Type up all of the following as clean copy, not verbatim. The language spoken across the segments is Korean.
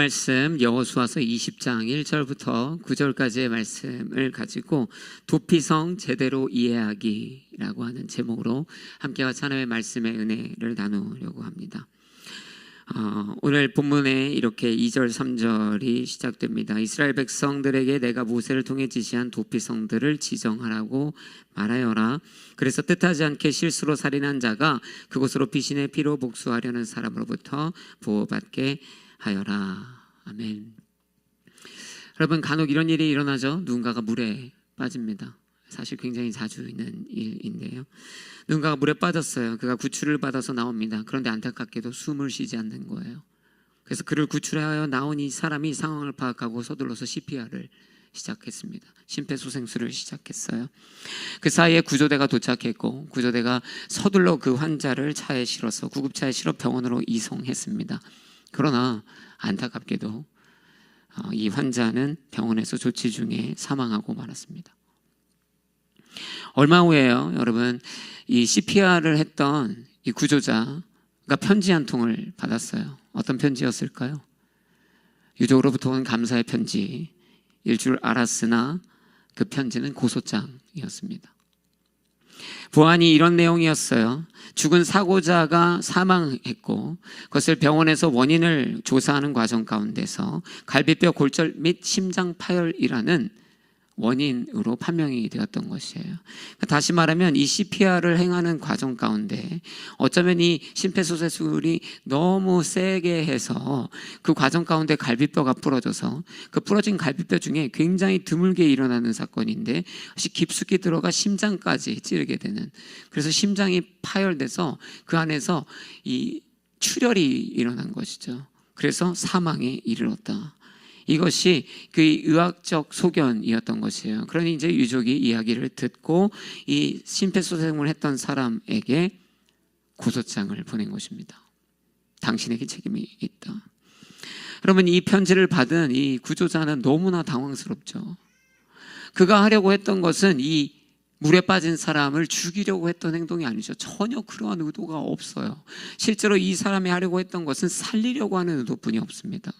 말씀 여호수아서 20장 1절부터 9절까지의 말씀을 가지고 도피성 제대로 이해하기라고 하는 제목으로 함께 같이 하나님의 말씀의 은혜를 나누려고 합니다. 오늘 본문에 이렇게 2절 3절이 시작됩니다. 이스라엘 백성들에게 내가 모세를 통해 지시한 도피성들을 지정하라고 말하여라. 그래서 뜻하지 않게 실수로 살인한 자가 그곳으로 피신의 피로 복수하려는 사람으로부터 보호받게 하여라. 아멘. 여러분, 간혹 이런 일이 일어나죠. 누군가가 물에 빠집니다. 사실 굉장히 자주 있는 일인데요. 누군가가 물에 빠졌어요. 그가 구출을 받아서 나옵니다. 그런데 안타깝게도 숨을 쉬지 않는 거예요. 그래서 그를 구출하여 나온 이 사람이 상황을 파악하고 서둘러서 CPR을 시작했습니다. 심폐소생술을 시작했어요. 그 사이에 구조대가 도착했고, 구조대가 서둘러 그 환자를 차에 실어서 구급차에 실어 병원으로 이송했습니다. 그러나 안타깝게도 이 환자는 병원에서 조치 중에 사망하고 말았습니다. 얼마 후에요, 여러분, 이 CPR을 했던 이 구조자가 편지 한 통을 받았어요. 어떤 편지였을까요? 유족으로부터 온 감사의 편지일 줄 알았으나 그 편지는 고소장이었습니다. 보안이 이런 내용이었어요. 죽은 사고자가 사망했고 그것을 병원에서 원인을 조사하는 과정 가운데서 갈비뼈 골절 및 심장 파열이라는 원인으로 판명이 되었던 것이에요. 다시 말하면 이 CPR을 행하는 과정 가운데 어쩌면 이 심폐소생술이 너무 세게 해서 그 과정 가운데 갈비뼈가 부러져서 그 부러진 갈비뼈 중에 굉장히 드물게 일어나는 사건인데 깊숙이 들어가 심장까지 찌르게 되는, 그래서 심장이 파열돼서 그 안에서 이 출혈이 일어난 것이죠. 그래서 사망에 이르렀다. 이것이 그 의학적 소견이었던 것이에요. 그러니 이제 유족이 이야기를 듣고 이 심폐소생술을 했던 사람에게 고소장을 보낸 것입니다. 당신에게 책임이 있다. 여러분, 이 편지를 받은 이 구조자는 너무나 당황스럽죠. 그가 하려고 했던 것은 이 물에 빠진 사람을 죽이려고 했던 행동이 아니죠. 전혀 그러한 의도가 없어요. 실제로 이 사람이 하려고 했던 것은 살리려고 하는 의도뿐이 없습니다.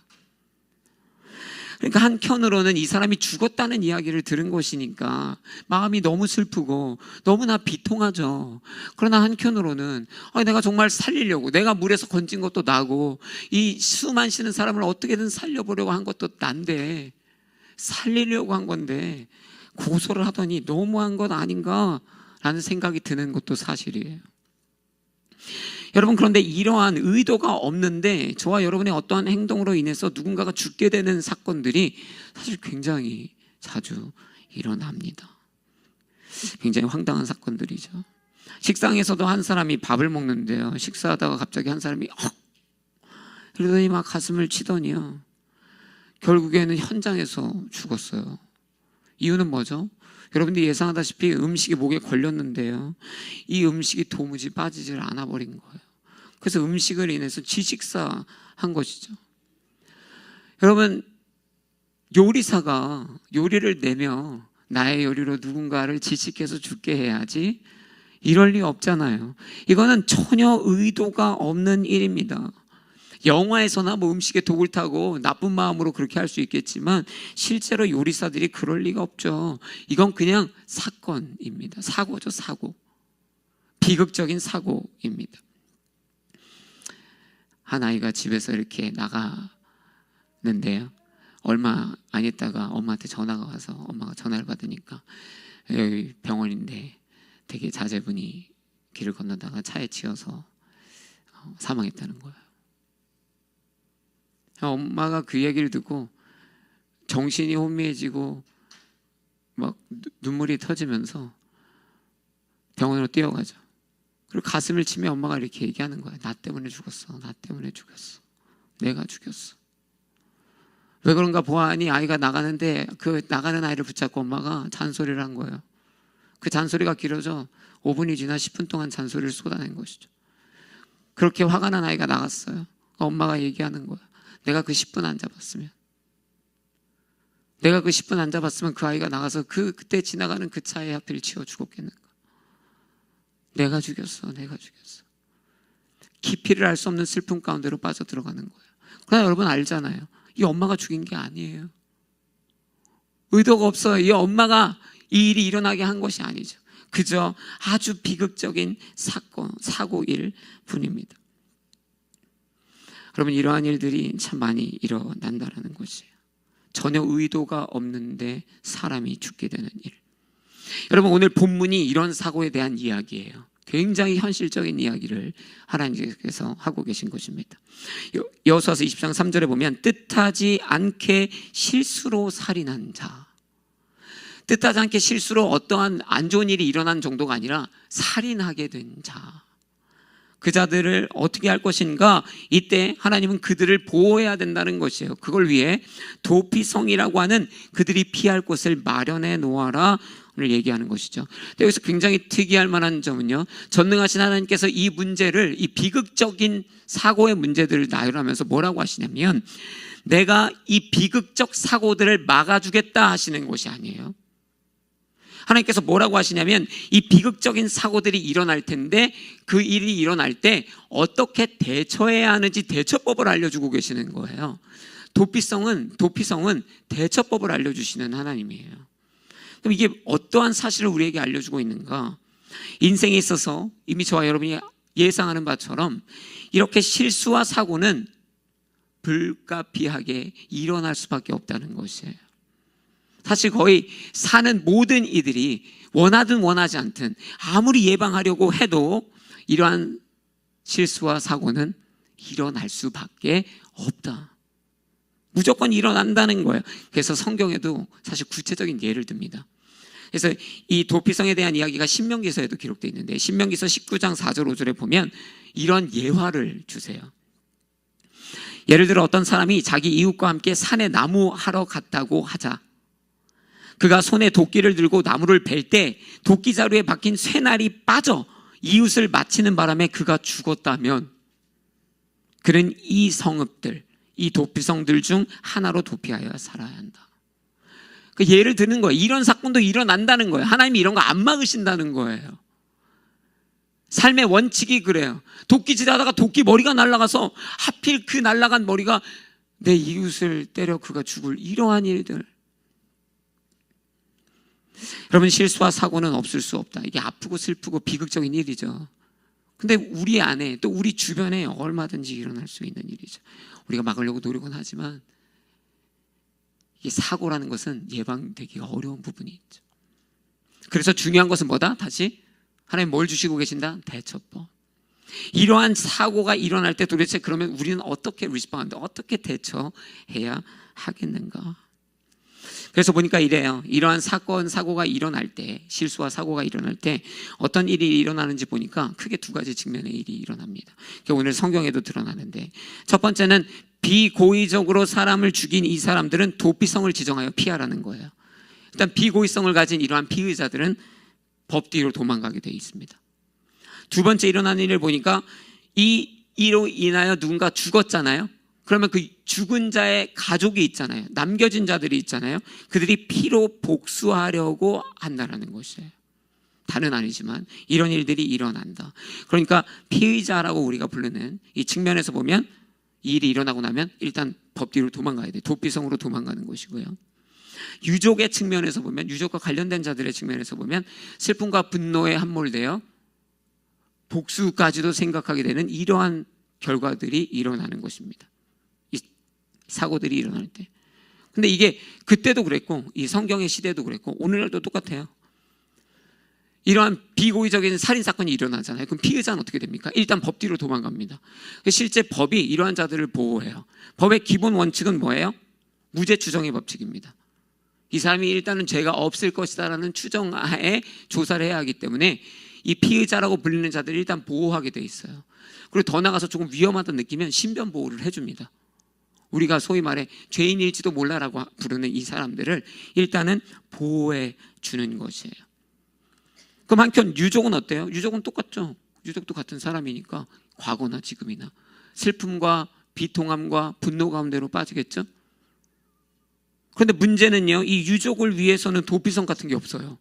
그러니까 한켠으로는 이 사람이 죽었다는 이야기를 들은 것이니까 마음이 너무 슬프고 너무나 비통하죠. 그러나 한켠으로는 내가 정말 살리려고, 내가 물에서 건진 것도 나고 이 숨 안 쉬는 사람을 어떻게든 살려보려고 한 것도 난데, 살리려고 한 건데 고소를 하더니 너무한 것 아닌가라는 생각이 드는 것도 사실이에요. 여러분, 그런데 이러한 의도가 없는데 저와 여러분의 어떠한 행동으로 인해서 누군가가 죽게 되는 사건들이 사실 굉장히 자주 일어납니다. 굉장히 황당한 사건들이죠. 식당에서도 한 사람이 밥을 먹는데요, 식사하다가 갑자기 한 사람이 그러더니 막 가슴을 치더니요, 결국에는 현장에서 죽었어요. 이유는 뭐죠? 여러분들이 예상하다시피 음식이 목에 걸렸는데요, 이 음식이 도무지 빠지질 않아 버린 거예요. 그래서 음식을 인해서 지식사한 것이죠. 여러분, 요리사가 요리를 내며 나의 요리로 누군가를 지식해서 죽게 해야지, 이럴 리 없잖아요. 이거는 전혀 의도가 없는 일입니다. 영화에서나 음식에 독을 타고 나쁜 마음으로 그렇게 할 수 있겠지만 실제로 요리사들이 그럴 리가 없죠. 이건 그냥 사건입니다. 사고죠, 사고. 비극적인 사고입니다. 한 아이가 집에서 이렇게 나가는데요, 얼마 안 있다가 엄마한테 전화가 와서 엄마가 전화를 받으니까 여기 병원인데 되게 자제분이 길을 건너다가 차에 치여서 사망했다는 거예요. 엄마가 그 얘기를 듣고 정신이 혼미해지고 막 눈물이 터지면서 병원으로 뛰어가죠. 그리고 가슴을 치며 엄마가 이렇게 얘기하는 거예요. 나 때문에 죽었어. 나 때문에 죽였어. 내가 죽였어. 왜 그런가 보아하니 아이가 나가는데 그 나가는 아이를 붙잡고 엄마가 잔소리를 한 거예요. 그 잔소리가 길어져 5분이 지나 10분 동안 잔소리를 쏟아낸 것이죠. 그렇게 화가 난 아이가 나갔어요. 엄마가 얘기하는 거예요. 내가 그 10분 안 잡았으면, 내가 그 10분 안 잡았으면 그 아이가 나가서 그때 지나가는 그 차에 하필 치여 죽었겠는가. 내가 죽였어. 내가 죽였어. 깊이를 알 수 없는 슬픔 가운데로 빠져들어가는 거예요. 그러나 여러분 알잖아요. 이 엄마가 죽인 게 아니에요. 의도가 없어요. 이 엄마가 이 일이 일어나게 한 것이 아니죠. 그저 아주 비극적인 사고일 뿐입니다. 여러분, 이러한 일들이 참 많이 일어난다는 것이에요. 전혀 의도가 없는데 사람이 죽게 되는 일. 여러분, 오늘 본문이 이런 사고에 대한 이야기예요. 굉장히 현실적인 이야기를 하나님께서 하고 계신 것입니다. 여호수아서 20장 3절에 보면 뜻하지 않게 실수로 살인한 자. 뜻하지 않게 실수로 어떠한 안 좋은 일이 일어난 정도가 아니라 살인하게 된 자. 그 자들을 어떻게 할 것인가? 이때 하나님은 그들을 보호해야 된다는 것이에요. 그걸 위해 도피성이라고 하는 그들이 피할 곳을 마련해 놓아라 를 얘기하는 것이죠. 근데 여기서 굉장히 특이할 만한 점은요, 전능하신 하나님께서 이 문제를, 이 비극적인 사고의 문제들을 나열하면서 뭐라고 하시냐면, 내가 이 비극적 사고들을 막아주겠다 하시는 것이 아니에요. 하나님께서 뭐라고 하시냐면, 이 비극적인 사고들이 일어날 텐데 그 일이 일어날 때 어떻게 대처해야 하는지 대처법을 알려주고 계시는 거예요. 도피성은 대처법을 알려주시는 하나님이에요. 그럼 이게 어떠한 사실을 우리에게 알려주고 있는가? 인생에 있어서 이미 저와 여러분이 예상하는 바처럼 이렇게 실수와 사고는 불가피하게 일어날 수밖에 없다는 것이에요. 사실 거의 사는 모든 이들이 원하든 원하지 않든 아무리 예방하려고 해도 이러한 실수와 사고는 일어날 수밖에 없다. 무조건 일어난다는 거예요. 그래서 성경에도 사실 구체적인 예를 듭니다. 그래서 이 도피성에 대한 이야기가 신명기서에도 기록되어 있는데, 신명기서 19장 4절 5절에 보면 이런 예화를 주세요. 예를 들어 어떤 사람이 자기 이웃과 함께 산에 나무하러 갔다고 하자. 그가 손에 도끼를 들고 나무를 벨 때 도끼 자루에 박힌 쇠날이 빠져 이웃을 맞히는 바람에 그가 죽었다면, 그는 이 성읍들, 이 도피성들 중 하나로 도피하여 살아야 한다. 그 예를 드는 거예요. 이런 사건도 일어난다는 거예요. 하나님이 이런 거 안 막으신다는 거예요. 삶의 원칙이 그래요. 도끼질 하다가 도끼 머리가 날아가서 하필 그 날아간 머리가 내 이웃을 때려 그가 죽을 이러한 일들. 여러분, 실수와 사고는 없을 수 없다. 이게 아프고 슬프고 비극적인 일이죠. 근데 우리 안에 또 우리 주변에 얼마든지 일어날 수 있는 일이죠. 우리가 막으려고 노력은 하지만 이 사고라는 것은 예방되기가 어려운 부분이 있죠. 그래서 중요한 것은 뭐다? 다시 하나님 뭘 주시고 계신다? 대처법. 이러한 사고가 일어날 때 도대체 그러면 우리는 어떻게 리스폰드, 어떻게 대처해야 하겠는가? 그래서 보니까 이래요. 이러한 사고가 일어날 때, 실수와 사고가 일어날 때 어떤 일이 일어나는지 보니까 크게 두 가지 측면의 일이 일어납니다. 오늘 성경에도 드러나는데, 첫 번째는 비고의적으로 사람을 죽인 이 사람들은 도피성을 지정하여 피하라는 거예요. 일단 비고의성을 가진 이러한 피의자들은 법 뒤로 도망가게 되어 있습니다. 두 번째 일어나는 일을 보니까 이 이로 인하여 누군가 죽었잖아요. 그러면 그 죽은 자의 가족이 있잖아요. 남겨진 자들이 있잖아요. 그들이 피로 복수하려고 한다는 것이에요. 다는 아니지만 이런 일들이 일어난다. 그러니까 피의자라고 우리가 부르는 이 측면에서 보면 이 일이 일어나고 나면 일단 법 뒤로 도망가야 돼. 도피성으로 도망가는 것이고요. 유족의 측면에서 보면, 유족과 관련된 자들의 측면에서 보면 슬픔과 분노에 함몰되어 복수까지도 생각하게 되는 이러한 결과들이 일어나는 것입니다. 이 사고들이 일어날 때. 근데 이게 그때도 그랬고 이 성경의 시대도 그랬고 오늘날도 똑같아요. 이러한 비고의적인 살인사건이 일어나잖아요. 그럼 피의자는 어떻게 됩니까? 일단 법 뒤로 도망갑니다. 실제 법이 이러한 자들을 보호해요. 법의 기본 원칙은 뭐예요? 무죄 추정의 법칙입니다. 이 사람이 일단은 죄가 없을 것이다라는 추정하에 조사를 해야 하기 때문에 이 피의자라고 불리는 자들을 일단 보호하게 돼 있어요. 그리고 더 나가서 조금 위험하다 느끼면 신변 보호를 해줍니다. 우리가 소위 말해 죄인일지도 몰라라고 부르는 이 사람들을 일단은 보호해 주는 것이에요. 그럼 한편 유족은 어때요? 유족은 똑같죠. 유족도 같은 사람이니까 과거나 지금이나 슬픔과 비통함과 분노 가운데로 빠지겠죠. 그런데 문제는요, 이 유족을 위해서는 도피성 같은 게 없어요.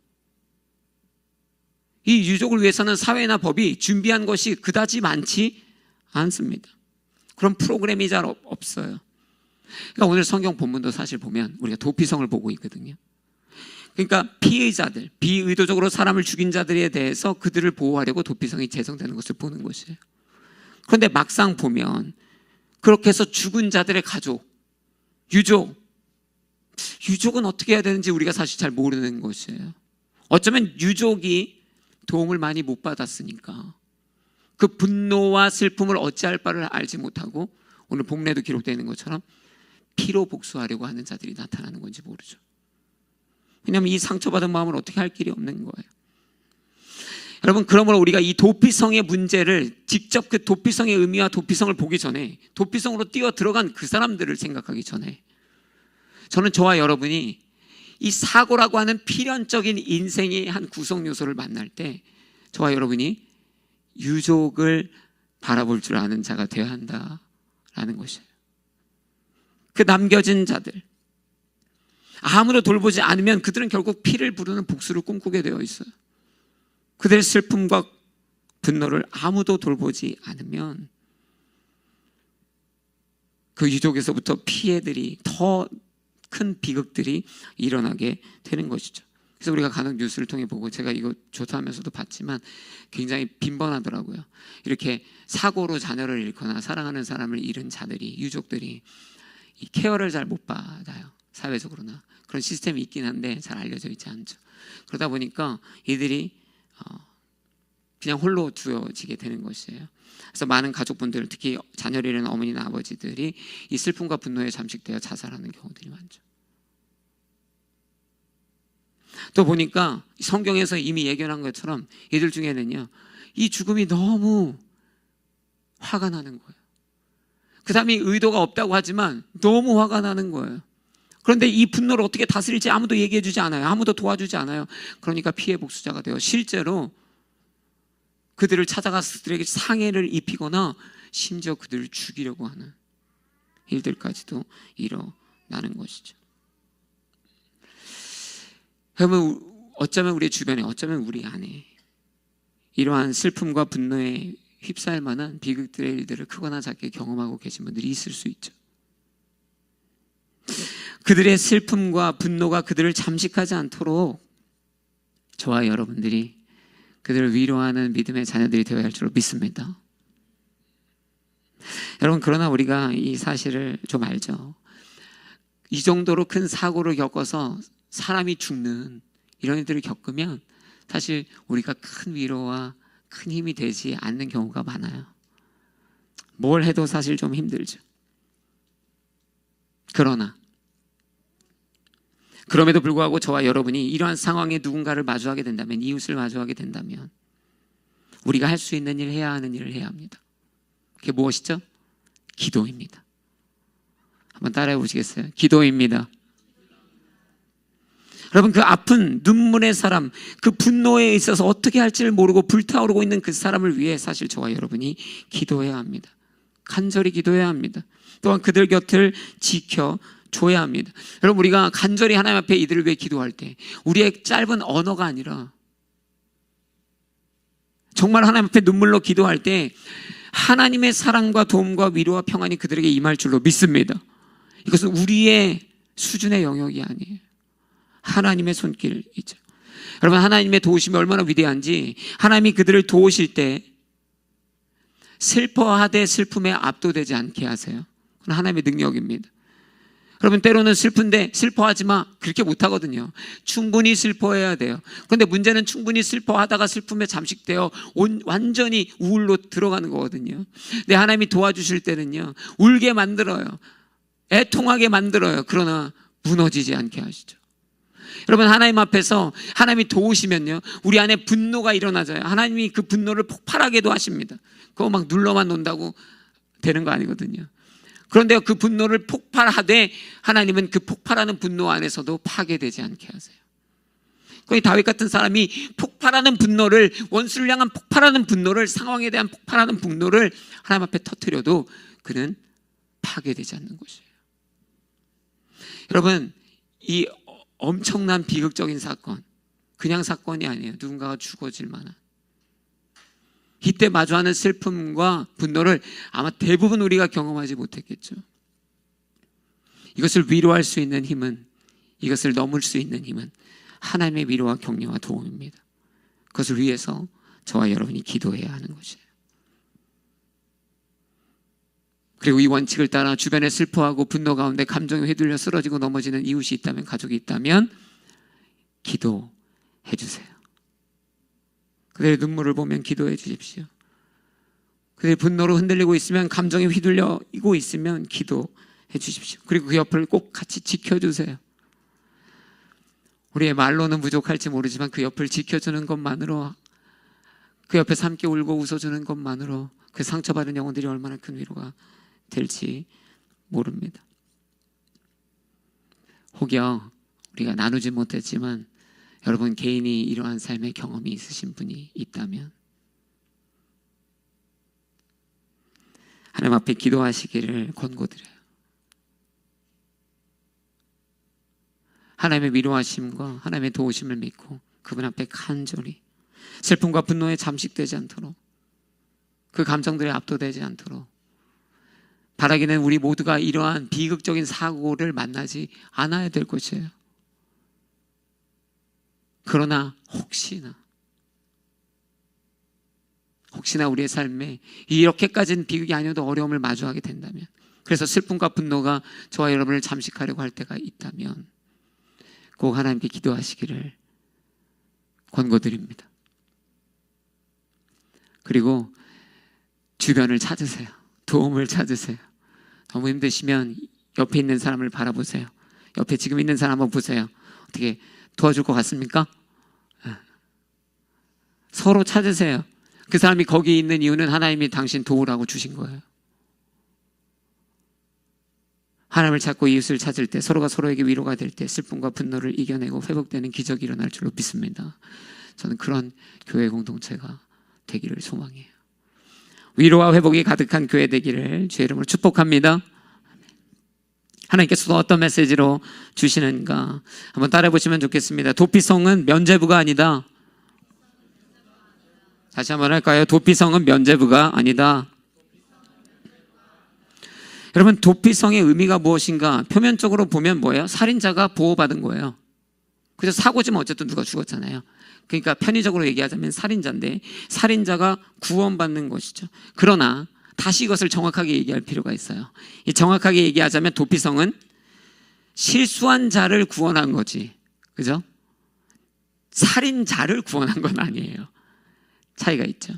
이 유족을 위해서는 사회나 법이 준비한 것이 그다지 많지 않습니다. 그런 프로그램이 잘 없어요. 그러니까 오늘 성경 본문도 사실 보면 우리가 도피성을 보고 있거든요. 그러니까 피의자들, 비의도적으로 사람을 죽인 자들에 대해서 그들을 보호하려고 도피성이 제정되는 것을 보는 것이에요. 그런데 막상 보면 그렇게 해서 죽은 자들의 가족, 유족은 어떻게 해야 되는지 우리가 사실 잘 모르는 것이에요. 어쩌면 유족이 도움을 많이 못 받았으니까 그 분노와 슬픔을 어찌할 바를 알지 못하고 오늘 본문에도 기록되어 있는 것처럼 피로 복수하려고 하는 자들이 나타나는 건지 모르죠. 왜냐하면 이 상처받은 마음을 어떻게 할 길이 없는 거예요. 여러분, 그러므로 우리가 이 도피성의 문제를 직접 그 도피성의 의미와 도피성을 보기 전에, 도피성으로 뛰어 들어간 그 사람들을 생각하기 전에, 저는 저와 여러분이 이 사고라고 하는 필연적인 인생의 한 구성 요소를 만날 때 저와 여러분이 유족을 바라볼 줄 아는 자가 되어야 한다라는 것이에요. 그 남겨진 자들, 아무도 돌보지 않으면 그들은 결국 피를 부르는 복수를 꿈꾸게 되어 있어요. 그들의 슬픔과 분노를 아무도 돌보지 않으면 그 유족에서부터 피해들이, 더 큰 비극들이 일어나게 되는 것이죠. 그래서 우리가 간혹 뉴스를 통해 보고, 제가 이거 조사하면서도 봤지만 굉장히 빈번하더라고요. 이렇게 사고로 자녀를 잃거나 사랑하는 사람을 잃은 자들이, 유족들이 이 케어를 잘 못 받아요. 사회적으로나 그런 시스템이 있긴 한데 잘 알려져 있지 않죠. 그러다 보니까 이들이 그냥 홀로 두어지게 되는 것이에요. 그래서 많은 가족분들, 특히 자녀를 잃은 어머니나 아버지들이 이 슬픔과 분노에 잠식되어 자살하는 경우들이 많죠. 또 보니까 성경에서 이미 예견한 것처럼 이들 중에는요, 이 죽음이 너무 화가 나는 거예요. 그 사람이 의도가 없다고 하지만 너무 화가 나는 거예요. 그런데 이 분노를 어떻게 다스릴지 아무도 얘기해 주지 않아요. 아무도 도와주지 않아요. 그러니까 피해 복수자가 되어 실제로 그들을 찾아가서 그들에게 상해를 입히거나 심지어 그들을 죽이려고 하는 일들까지도 일어나는 것이죠. 그러면 어쩌면 우리 주변에, 어쩌면 우리 안에 이러한 슬픔과 분노에 휩싸일 만한 비극들의 일들을 크거나 작게 경험하고 계신 분들이 있을 수 있죠. 그들의 슬픔과 분노가 그들을 잠식하지 않도록 저와 여러분들이 그들을 위로하는 믿음의 자녀들이 되어야 할 줄로 믿습니다. 여러분, 그러나 우리가 이 사실을 좀 알죠. 이 정도로 큰 사고를 겪어서 사람이 죽는 이런 일들을 겪으면 사실 우리가 큰 위로와 큰 힘이 되지 않는 경우가 많아요. 뭘 해도 사실 좀 힘들죠. 그럼에도 불구하고 저와 여러분이 이러한 상황에 누군가를 마주하게 된다면, 이웃을 마주하게 된다면 우리가 할 수 있는 일, 해야 하는 일을 해야 합니다. 그게 무엇이죠? 기도입니다. 한번 따라해 보시겠어요? 기도입니다. 여러분, 그 아픈 눈물의 사람, 그 분노에 있어서 어떻게 할지를 모르고 불타오르고 있는 그 사람을 위해 사실 저와 여러분이 기도해야 합니다. 간절히 기도해야 합니다. 또한 그들 곁을 지켜줘야 합니다. 여러분, 우리가 간절히 하나님 앞에 이들을 위해 기도할 때 우리의 짧은 언어가 아니라 정말 하나님 앞에 눈물로 기도할 때 하나님의 사랑과 도움과 위로와 평안이 그들에게 임할 줄로 믿습니다. 이것은 우리의 수준의 영역이 아니에요. 하나님의 손길이죠. 여러분, 하나님의 도우심이 얼마나 위대한지, 하나님이 그들을 도우실 때 슬퍼하되 슬픔에 압도되지 않게 하세요. 그건 하나님의 능력입니다. 여러분, 때로는 슬픈데 슬퍼하지 마, 그렇게 못하거든요. 충분히 슬퍼해야 돼요. 그런데 문제는 충분히 슬퍼하다가 슬픔에 잠식되어 완전히 우울로 들어가는 거거든요. 근데 하나님이 도와주실 때는요, 울게 만들어요. 애통하게 만들어요. 그러나 무너지지 않게 하시죠. 여러분, 하나님 앞에서 하나님이 도우시면요, 우리 안에 분노가 일어나져요. 하나님이 그 분노를 폭발하게도 하십니다. 그거 막 눌러만 놓는다고 되는 거 아니거든요. 그런데 그 분노를 폭발하되 하나님은 그 폭발하는 분노 안에서도 파괴되지 않게 하세요. 거기 다윗 같은 사람이 폭발하는 분노를, 원수를 향한 폭발하는 분노를, 상황에 대한 폭발하는 분노를 하나님 앞에 터뜨려도 그는 파괴되지 않는 것이에요. 여러분, 이 엄청난 비극적인 사건, 그냥 사건이 아니에요. 누군가가 죽어질 만한. 이때 마주하는 슬픔과 분노를 아마 대부분 우리가 경험하지 못했겠죠. 이것을 위로할 수 있는 힘은, 이것을 넘을 수 있는 힘은 하나님의 위로와 격려와 도움입니다. 그것을 위해서 저와 여러분이 기도해야 하는 것이에요. 그리고 이 원칙을 따라 주변에 슬퍼하고 분노 가운데 감정에 휘둘려 쓰러지고 넘어지는 이웃이 있다면, 가족이 있다면 기도해 주세요. 그들의 눈물을 보면 기도해 주십시오. 그들의 분노로 흔들리고 있으면, 감정에 휘둘리고 있으면 기도해 주십시오. 그리고 그 옆을 꼭 같이 지켜주세요. 우리의 말로는 부족할지 모르지만 그 옆을 지켜주는 것만으로, 그 옆에서 함께 울고 웃어주는 것만으로 그 상처받은 영혼들이 얼마나 큰 위로가 될지 모릅니다. 혹여 우리가 나누지 못했지만 여러분 개인이 이러한 삶의 경험이 있으신 분이 있다면 하나님 앞에 기도하시기를 권고드려요. 하나님의 위로하심과 하나님의 도우심을 믿고 그분 앞에 간절히 슬픔과 분노에 잠식되지 않도록, 그 감정들에 압도되지 않도록 바라기는 우리 모두가 이러한 비극적인 사고를 만나지 않아야 될 것이에요. 그러나 혹시나 우리의 삶에 이렇게까지는 비극이 아니어도 어려움을 마주하게 된다면, 그래서 슬픔과 분노가 저와 여러분을 잠식하려고 할 때가 있다면 꼭 하나님께 기도하시기를 권고드립니다. 그리고 주변을 찾으세요. 도움을 찾으세요. 너무 힘드시면 옆에 있는 사람을 바라보세요. 옆에 지금 있는 사람 한번 보세요. 어떻게 도와줄 것 같습니까? 서로 찾으세요. 그 사람이 거기 있는 이유는 하나님이 당신 도우라고 주신 거예요. 하나님을 찾고 이웃을 찾을 때, 서로가 서로에게 위로가 될 때 슬픔과 분노를 이겨내고 회복되는 기적이 일어날 줄로 믿습니다. 저는 그런 교회 공동체가 되기를 소망해요. 위로와 회복이 가득한 교회 되기를 주의 이름으로 축복합니다. 하나님께서 어떤 메시지로 주시는가 한번 따라해 보시면 좋겠습니다. 도피성은 면죄부가 아니다. 다시 한번 할까요? 도피성은 면죄부가 아니다. 여러분, 도피성의 의미가 무엇인가? 표면적으로 보면 뭐예요? 살인자가 보호받은 거예요. 그래서 사고지면 어쨌든 누가 죽었잖아요. 그러니까 편의적으로 얘기하자면 살인자인데, 살인자가 구원받는 것이죠. 그러나 다시 이것을 정확하게 얘기할 필요가 있어요. 이 정확하게 얘기하자면 도피성은 실수한 자를 구원한 거지, 그죠? 살인자를 구원한 건 아니에요. 차이가 있죠.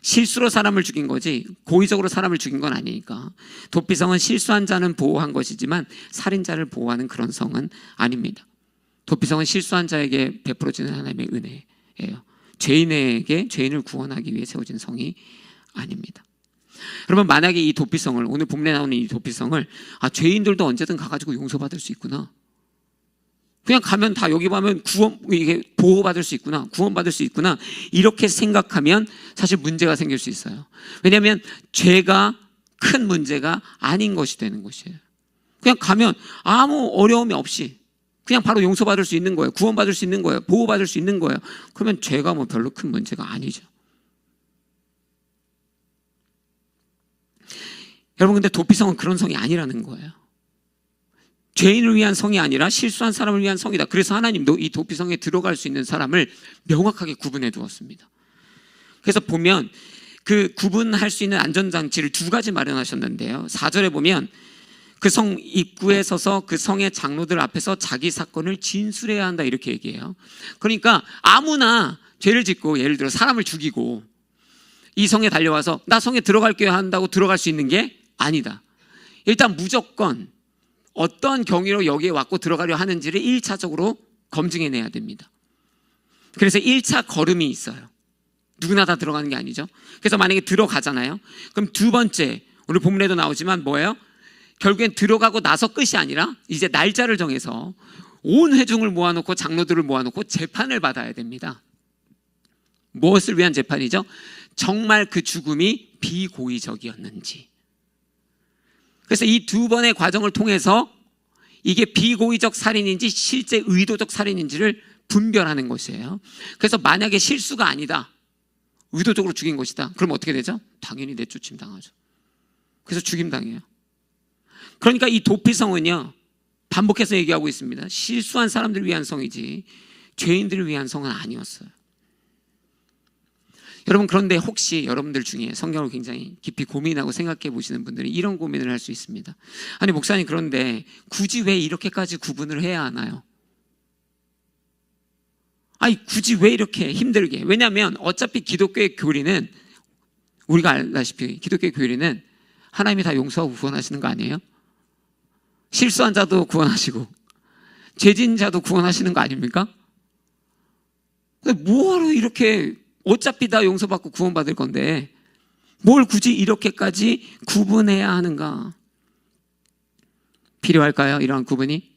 실수로 사람을 죽인 거지 고의적으로 사람을 죽인 건 아니니까. 도피성은 실수한 자는 보호한 것이지만 살인자를 보호하는 그런 성은 아닙니다. 도피성은 실수한 자에게 베풀어지는 하나님의 은혜예요. 죄인에게, 죄인을 구원하기 위해 세워진 성이 아닙니다. 여러분, 만약에 이 도피성을, 오늘 본문에 나오는 이 도피성을 죄인들도 언제든 가가지고 용서받을 수 있구나, 그냥 가면 다 여기 보면 이게 보호받을 수 있구나, 구원받을 수 있구나, 이렇게 생각하면 사실 문제가 생길 수 있어요. 왜냐하면 죄가 큰 문제가 아닌 것이 되는 것이에요. 그냥 가면 아무 어려움이 없이 그냥 바로 용서받을 수 있는 거예요. 구원받을 수 있는 거예요. 보호받을 수 있는 거예요. 그러면 죄가 뭐 별로 큰 문제가 아니죠. 여러분, 근데 도피성은 그런 성이 아니라는 거예요. 죄인을 위한 성이 아니라 실수한 사람을 위한 성이다. 그래서 하나님도 이 도피성에 들어갈 수 있는 사람을 명확하게 구분해 두었습니다. 그래서 보면 그 구분할 수 있는 안전장치를 두 가지 마련하셨는데요. 4절에 보면 그 성 입구에 서서 그 성의 장로들 앞에서 자기 사건을 진술해야 한다, 이렇게 얘기해요. 그러니까 아무나 죄를 짓고 예를 들어 사람을 죽이고 이 성에 달려와서 나 성에 들어갈게요 한다고 들어갈 수 있는 게 아니다. 일단 무조건 어떤 경위로 여기에 왔고 들어가려 하는지를 1차적으로 검증해내야 됩니다. 그래서 1차 걸음이 있어요. 누구나 다 들어가는 게 아니죠. 그래서 만약에 들어가잖아요. 그럼 두 번째, 오늘 본문에도 나오지만 뭐예요? 결국엔 들어가고 나서 끝이 아니라 이제 날짜를 정해서 온 회중을 모아놓고 장로들을 모아놓고 재판을 받아야 됩니다. 무엇을 위한 재판이죠? 정말 그 죽음이 비고의적이었는지. 그래서 이 두 번의 과정을 통해서 이게 비고의적 살인인지 실제 의도적 살인인지를 분별하는 것이에요. 그래서 만약에 실수가 아니다, 의도적으로 죽인 것이다, 그럼 어떻게 되죠? 당연히 내쫓임 당하죠. 그래서 죽임 당해요. 그러니까 이 도피성은요, 반복해서 얘기하고 있습니다. 실수한 사람들을 위한 성이지 죄인들을 위한 성은 아니었어요. 여러분, 그런데 혹시 여러분들 중에 성경을 굉장히 깊이 고민하고 생각해 보시는 분들은 이런 고민을 할 수 있습니다. 아니 목사님, 그런데 굳이 왜 이렇게까지 구분을 해야 하나요? 아니 굳이 왜 이렇게 힘들게? 왜냐하면 어차피 기독교의 교리는, 우리가 알다시피 기독교의 교리는 하나님이 다 용서하고 구원하시는 거 아니에요? 실수한 자도 구원하시고 죄진 자도 구원하시는 거 아닙니까? 근데 뭐하러 이렇게, 어차피 다 용서받고 구원받을 건데 뭘 굳이 이렇게까지 구분해야 하는가? 필요할까요? 이러한 구분이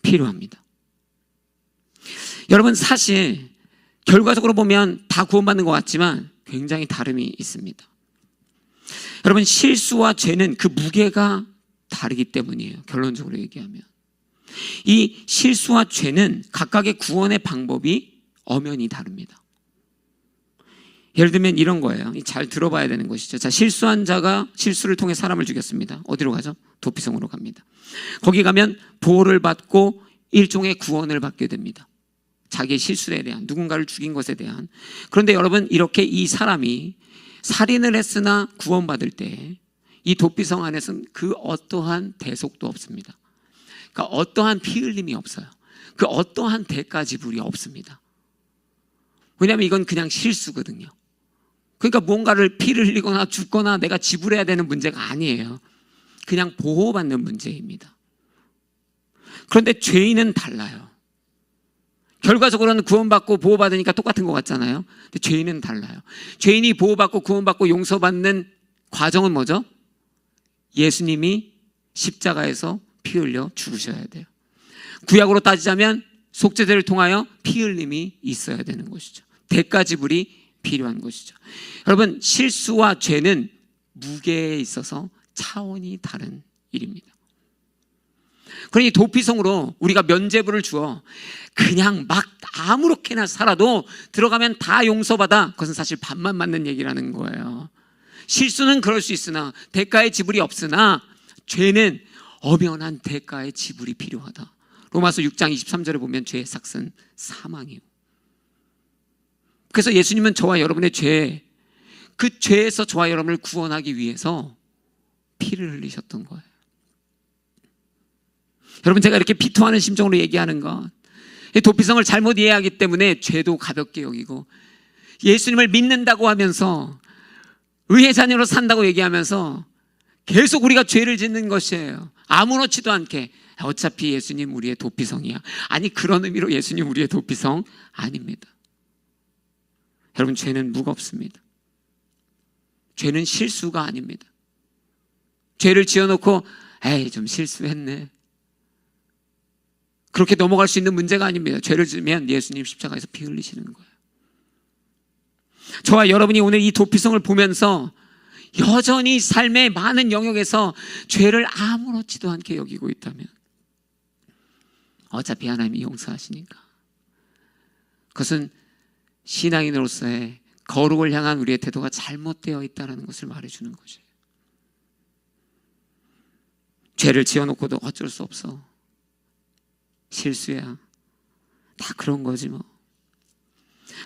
필요합니다. 여러분, 사실 결과적으로 보면 다 구원받는 것 같지만 굉장히 다름이 있습니다. 여러분, 실수와 죄는 그 무게가 다르기 때문이에요. 결론적으로 얘기하면 이 실수와 죄는 각각의 구원의 방법이 엄연히 다릅니다. 예를 들면 이런 거예요. 잘 들어봐야 되는 것이죠. 자, 실수한 자가 실수를 통해 사람을 죽였습니다. 어디로 가죠? 도피성으로 갑니다. 거기 가면 보호를 받고 일종의 구원을 받게 됩니다. 자기의 실수에 대한, 누군가를 죽인 것에 대한. 그런데 여러분, 이렇게 이 사람이 살인을 했으나 구원받을 때 이 도피성 안에서는 그 어떠한 대속도 없습니다. 그러니까 어떠한 피 흘림이 없어요. 그 어떠한 대가 지불이 없습니다. 왜냐하면 이건 그냥 실수거든요. 그러니까 뭔가를 피를 흘리거나 죽거나 내가 지불해야 되는 문제가 아니에요. 그냥 보호받는 문제입니다. 그런데 죄인은 달라요. 결과적으로는 구원받고 보호받으니까 똑같은 것 같잖아요. 근데 죄인은 달라요. 죄인이 보호받고 구원받고 용서받는 과정은 뭐죠? 예수님이 십자가에서 피 흘려 죽으셔야 돼요. 구약으로 따지자면 속죄제를 통하여 피 흘림이 있어야 되는 것이죠. 대가 지불이 필요한 것이죠. 여러분, 실수와 죄는 무게에 있어서 차원이 다른 일입니다. 그러니 도피성으로 우리가 면죄부를 주어 그냥 막 아무렇게나 살아도 들어가면 다 용서받아, 그것은 사실 반만 맞는 얘기라는 거예요. 실수는 그럴 수 있으나 대가의 지불이 없으나 죄는 엄연한 대가의 지불이 필요하다. 로마서 6장 23절에 보면 죄의 삭은 사망이에요. 그래서 예수님은 저와 여러분의 죄, 그 죄에서 저와 여러분을 구원하기 위해서 피를 흘리셨던 거예요. 여러분, 제가 이렇게 비토하는 심정으로 얘기하는 것, 도피성을 잘못 이해하기 때문에 죄도 가볍게 여기고 예수님을 믿는다고 하면서 의의 자녀로 산다고 얘기하면서 계속 우리가 죄를 짓는 것이에요. 아무렇지도 않게 어차피 예수님 우리의 도피성이야. 아니, 그런 의미로 예수님 우리의 도피성 아닙니다. 여러분, 죄는 무겁습니다. 죄는 실수가 아닙니다. 죄를 지어놓고 에이 좀 실수했네, 그렇게 넘어갈 수 있는 문제가 아닙니다. 죄를 지으면 예수님 십자가에서 피 흘리시는 거예요. 저와 여러분이 오늘 이 도피성을 보면서 여전히 삶의 많은 영역에서 죄를 아무렇지도 않게 여기고 있다면 어차피 하나님이 용서하시니까, 그것은 신앙인으로서의 거룩을 향한 우리의 태도가 잘못되어 있다는 것을 말해주는 거죠. 죄를 지어놓고도 어쩔 수 없어, 실수야, 다 그런 거지 뭐.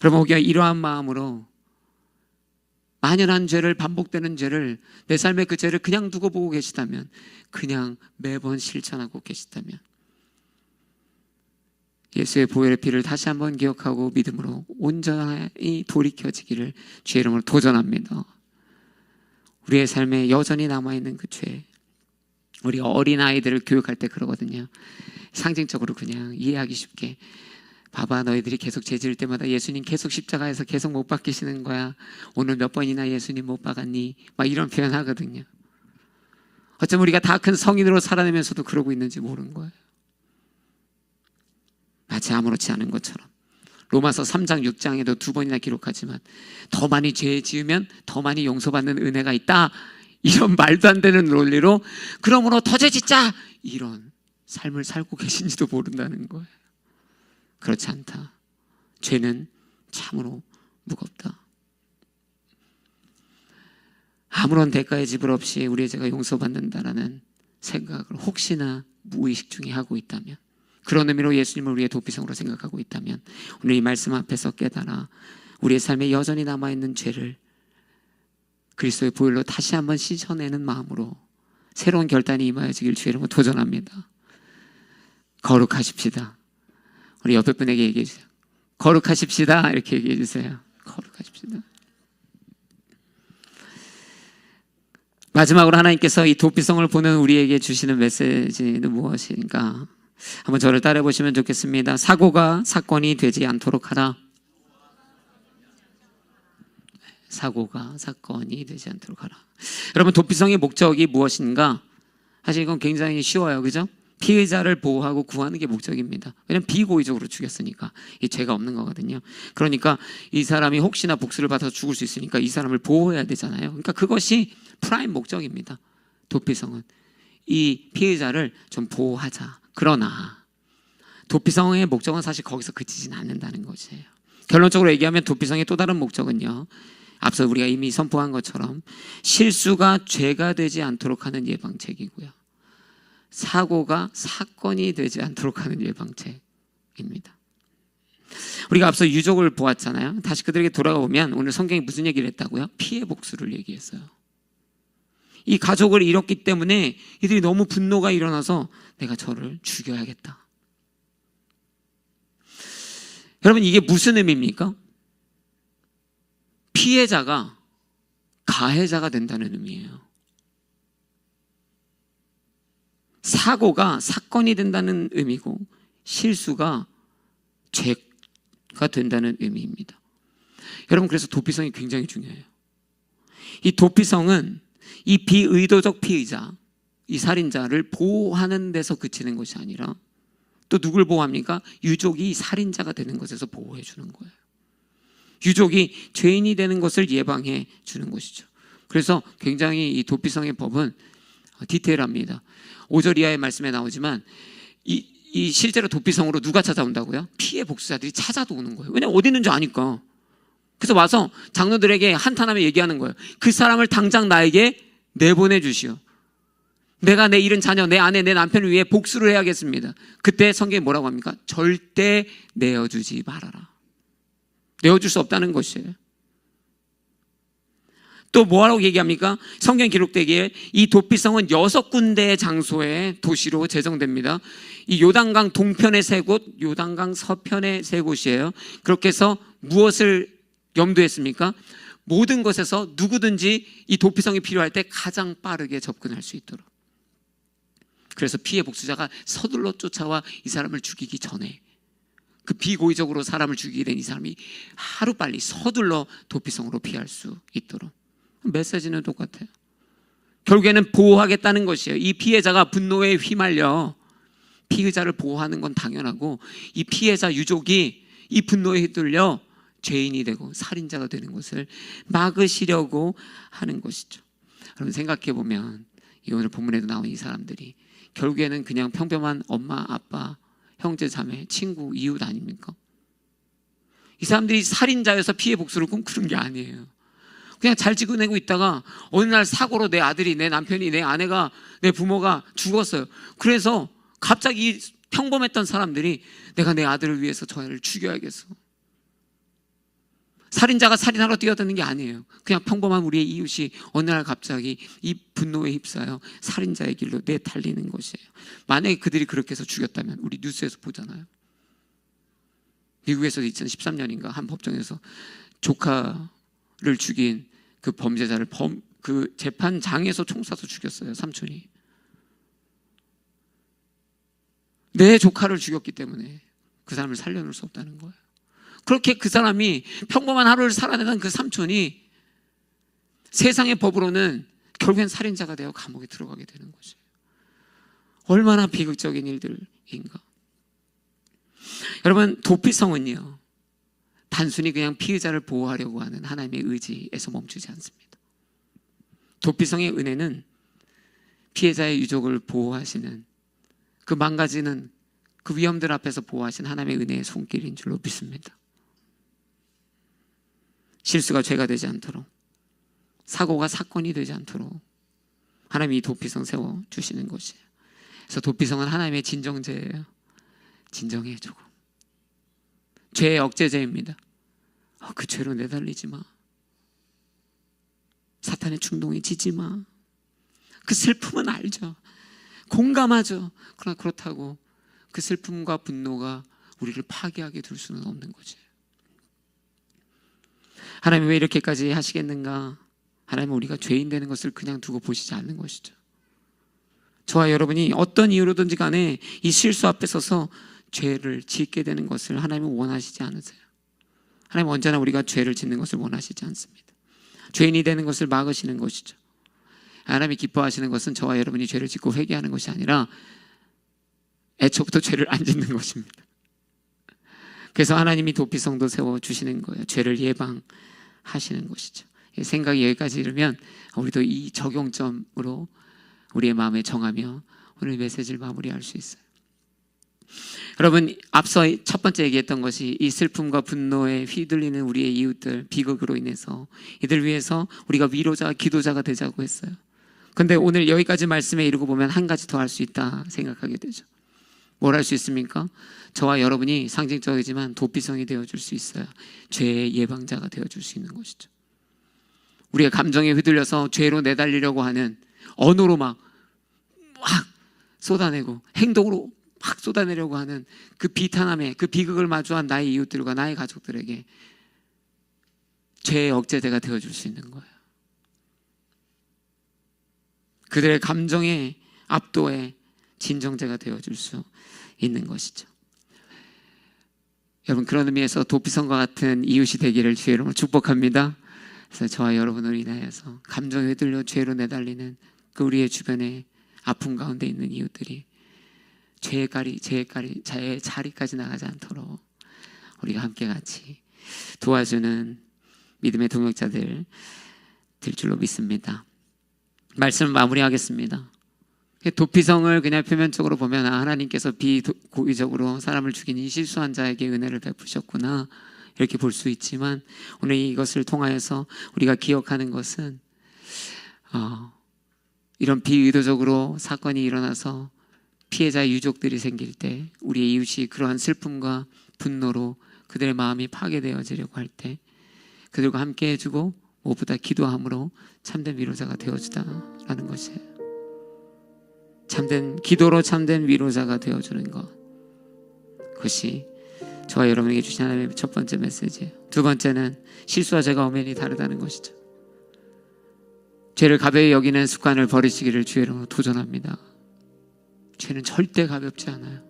여러분, 우리가 이러한 마음으로 만연한 죄를, 반복되는 죄를, 내 삶의 그 죄를 그냥 두고 보고 계시다면, 그냥 매번 실천하고 계시다면, 예수의 보혈의 피를 다시 한번 기억하고 믿음으로 온전히 돌이켜지기를 주의 이름으로 도전합니다. 우리의 삶에 여전히 남아있는 그 죄, 우리 어린아이들을 교육할 때 그러거든요. 상징적으로 그냥 이해하기 쉽게, 봐봐, 너희들이 계속 죄 지을 때마다 예수님 계속 십자가에서 계속 못 박히시는 거야. 오늘 몇 번이나 예수님 못 박았니? 막 이런 표현 하거든요. 어쩌면 우리가 다 큰 성인으로 살아내면서도 그러고 있는지 모르는 거예요. 마치 아무렇지 않은 것처럼. 로마서 3장 6장에도 2번이나 기록하지만 더 많이 죄 지으면 더 많이 용서받는 은혜가 있다, 이런 말도 안 되는 논리로 그러므로 더 죄 짓자, 이런 삶을 살고 계신지도 모른다는 거예요. 그렇지 않다. 죄는 참으로 무겁다. 아무런 대가의 지불 없이 우리의 죄가 용서받는다라는 생각을 혹시나 무의식 중에 하고 있다면, 그런 의미로 예수님을 우리의 도피성으로 생각하고 있다면, 오늘 이 말씀 앞에서 깨달아 우리의 삶에 여전히 남아있는 죄를 그리스도의 보혈로 다시 한번 씻어내는 마음으로 새로운 결단이 임하여지길 주의 이름으로 도전합니다. 거룩하십시다. 우리 옆에 분에게 얘기해 주세요. 거룩하십시다. 이렇게 얘기해 주세요. 거룩하십시다. 마지막으로 하나님께서 이 도피성을 보는 우리에게 주시는 메시지는 무엇인가? 한번 저를 따라해 보시면 좋겠습니다. 사고가 사건이 되지 않도록 하라. 사고가 사건이 되지 않도록 하라. 여러분, 도피성의 목적이 무엇인가? 사실 이건 굉장히 쉬워요. 그죠? 피해자를 보호하고 구하는 게 목적입니다. 왜냐하면 비고의적으로 죽였으니까 이 죄가 없는 거거든요. 그러니까 이 사람이 혹시나 복수를 받아서 죽을 수 있으니까 이 사람을 보호해야 되잖아요. 그러니까 그것이 프라임 목적입니다. 도피성은 이 피해자를 좀 보호하자. 그러나 도피성의 목적은 사실 거기서 그치진 않는다는 것이에요. 결론적으로 얘기하면 도피성의 또 다른 목적은요, 앞서 우리가 이미 선포한 것처럼 실수가 죄가 되지 않도록 하는 예방책이고요, 사고가 사건이 되지 않도록 하는 예방책입니다. 우리가 앞서 유족을 보았잖아요. 다시 그들에게 돌아가 보면 오늘 성경이 무슨 얘기를 했다고요? 피해 복수를 얘기했어요. 이 가족을 잃었기 때문에 이들이 너무 분노가 일어나서 내가 저를 죽여야겠다. 여러분, 이게 무슨 의미입니까? 피해자가 가해자가 된다는 의미예요. 사고가 사건이 된다는 의미고 실수가 죄가 된다는 의미입니다. 여러분, 그래서 도피성이 굉장히 중요해요. 이 도피성은 이 비의도적 피의자, 이 살인자를 보호하는 데서 그치는 것이 아니라 또 누굴 보호합니까? 유족이 살인자가 되는 것에서 보호해 주는 거예요. 유족이 죄인이 되는 것을 예방해 주는 것이죠. 그래서 굉장히 이 도피성의 법은 디테일합니다. 5절 이하의 말씀에 나오지만 이 실제로 도피성으로 누가 찾아온다고요? 피해 복수자들이 찾아도 오는 거예요. 왜냐면 어디 있는지 아니까. 그래서 와서 장로들에게 한탄하며 얘기하는 거예요. 그 사람을 당장 나에게 내보내 주시오. 내가 내 잃은 자녀, 내 아내, 내 남편을 위해 복수를 해야겠습니다. 그때 성경이 뭐라고 합니까? 절대 내어주지 말아라. 내어줄 수 없다는 것이에요. 또 뭐라고 얘기합니까? 성경 기록되기에 이 도피성은 6군데의 장소의 도시로 제정됩니다. 이 요단강 동편의 3곳, 요단강 서편의 3곳이에요. 그렇게 해서 무엇을 염두했습니까? 모든 것에서 누구든지 이 도피성이 필요할 때 가장 빠르게 접근할 수 있도록. 그래서 피해 복수자가 서둘러 쫓아와 이 사람을 죽이기 전에, 그 비고의적으로 사람을 죽이게 된 이 사람이 하루빨리 서둘러 도피성으로 피할 수 있도록. 메시지는 똑같아요. 결국에는 보호하겠다는 것이에요. 이 피해자가 분노에 휘말려 피의자를 보호하는 건 당연하고, 이 피해자 유족이 이 분노에 휘둘려 죄인이 되고 살인자가 되는 것을 막으시려고 하는 것이죠. 여러분, 생각해 보면 이 오늘 본문에도 나온 이 사람들이 결국에는 그냥 평범한 엄마, 아빠, 형제, 자매, 친구, 이웃 아닙니까? 이 사람들이 살인자여서 피해 복수를 꿈꾸는 게 아니에요. 그냥 잘 지내고 있다가 어느 날 사고로 내 아들이, 내 남편이, 내 아내가, 내 부모가 죽었어요. 그래서 갑자기 평범했던 사람들이 내가 내 아들을 위해서 저 애를 죽여야겠어. 살인자가 살인하러 뛰어드는 게 아니에요. 그냥 평범한 우리의 이웃이 어느 날 갑자기 이 분노에 휩싸여 살인자의 길로 내달리는 것이에요. 만약에 그들이 그렇게 해서 죽였다면, 우리 뉴스에서 보잖아요. 미국에서 2013년인가 한 법정에서 조카를 죽인 그 범죄자를 그 재판장에서 총 쏴서 죽였어요. 삼촌이. 내 조카를 죽였기 때문에 그 사람을 살려놓을 수 없다는 거예요. 그렇게 그 사람이 평범한 하루를 살아내던 그 삼촌이 세상의 법으로는 결국엔 살인자가 되어 감옥에 들어가게 되는 거죠. 얼마나 비극적인 일들인가. 여러분, 도피성은요, 단순히 그냥 피의자를 보호하려고 하는 하나님의 의지에서 멈추지 않습니다. 도피성의 은혜는 피해자의 유족을 보호하시는, 그 망가지는 그 위험들 앞에서 보호하신 하나님의 은혜의 손길인 줄로 믿습니다. 실수가 죄가 되지 않도록, 사고가 사건이 되지 않도록 하나님이 이 도피성 세워주시는 것이에요. 그래서 도피성은 하나님의 진정제예요. 진정해 조금. 죄의 억제제입니다. 그 죄로 내달리지 마. 사탄의 충동에 지지 마. 그 슬픔은 알죠. 공감하죠. 그러나 그렇다고 그 슬픔과 분노가 우리를 파괴하게 둘 수는 없는 거지. 하나님 왜 이렇게까지 하시겠는가? 하나님은 우리가 죄인 되는 것을 그냥 두고 보시지 않는 것이죠. 저와 여러분이 어떤 이유로든지 간에 이 실수 앞에 서서 죄를 짓게 되는 것을 하나님은 원하시지 않으세요. 하나님은 언제나 우리가 죄를 짓는 것을 원하시지 않습니다. 죄인이 되는 것을 막으시는 것이죠. 하나님이 기뻐하시는 것은 저와 여러분이 죄를 짓고 회개하는 것이 아니라 애초부터 죄를 안 짓는 것입니다. 그래서 하나님이 도피성도 세워주시는 거예요. 죄를 예방하시는 것이죠. 생각이 여기까지 이르면 우리도 이 적용점으로 우리의 마음에 정하며 오늘 메시지를 마무리할 수 있어요. 여러분, 앞서 첫 번째 얘기했던 것이 이 슬픔과 분노에 휘둘리는 우리의 이웃들, 비극으로 인해서 이들 위해서 우리가 위로자, 기도자가 되자고 했어요. 근데 오늘 여기까지 말씀에 이르고 보면 한 가지 더 할 수 있다 생각하게 되죠. 뭘 할 수 있습니까? 저와 여러분이 상징적이지만 도피성이 되어줄 수 있어요. 죄의 예방자가 되어줄 수 있는 것이죠. 우리가 감정에 휘둘려서 죄로 내달리려고 하는 언어로 막 쏟아내고 행동으로 막 쏟아내려고 하는 그 비탄함에 그 비극을 마주한 나의 이웃들과 나의 가족들에게 죄의 억제제가 되어줄 수 있는 거예요. 그들의 감정의 압도에 진정제가 되어줄 수 있는 것이죠. 여러분, 그런 의미에서 도피성과 같은 이웃이 되기를 주의 이름으로 축복합니다. 그래서 저와 여러분을 인하여서 감정에 휘둘려 죄로 내달리는 그 우리의 주변에 아픔 가운데 있는 이웃들이 죄의 자리까지 나가지 않도록 우리가 함께 같이 도와주는 믿음의 동역자들 될 줄로 믿습니다. 말씀을 마무리하겠습니다. 도피성을 그냥 표면적으로 보면 하나님께서 비고의적으로 사람을 죽인 이 실수한 자에게 은혜를 베푸셨구나 이렇게 볼 수 있지만 오늘 이것을 통하여서 우리가 기억하는 것은 이런 비의도적으로 사건이 일어나서 피해자의 유족들이 생길 때 우리의 이웃이 그러한 슬픔과 분노로 그들의 마음이 파괴되어지려고 할 때 그들과 함께 해주고 무엇보다 기도함으로 참된 위로자가 되어주다라는 것이에요. 기도로 참된 위로자가 되어주는 것, 그것이 저와 여러분에게 주신 하나님의 첫 번째 메시지예요. 두 번째는 실수와 죄가 엄연히 다르다는 것이죠. 죄를 가벼이 여기는 습관을 버리시기를 주의 이름으로 도전합니다. 죄는 절대 가볍지 않아요.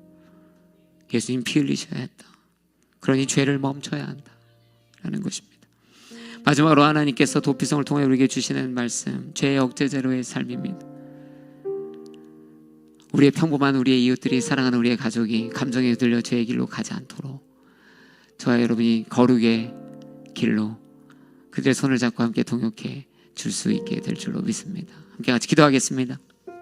예수님 피 흘리셔야 했다. 그러니 죄를 멈춰야 한다 라는 것입니다. 마지막으로 하나님께서 도피성을 통해 우리에게 주시는 말씀, 죄의 억제제로의 삶입니다. 우리의 평범한 우리의 이웃들이, 사랑하는 우리의 가족이 감정에 휘둘려 죄의 길로 가지 않도록 저와 여러분이 거룩의 길로 그들의 손을 잡고 함께 동역해 줄 수 있게 될 줄로 믿습니다. 함께 같이 기도하겠습니다.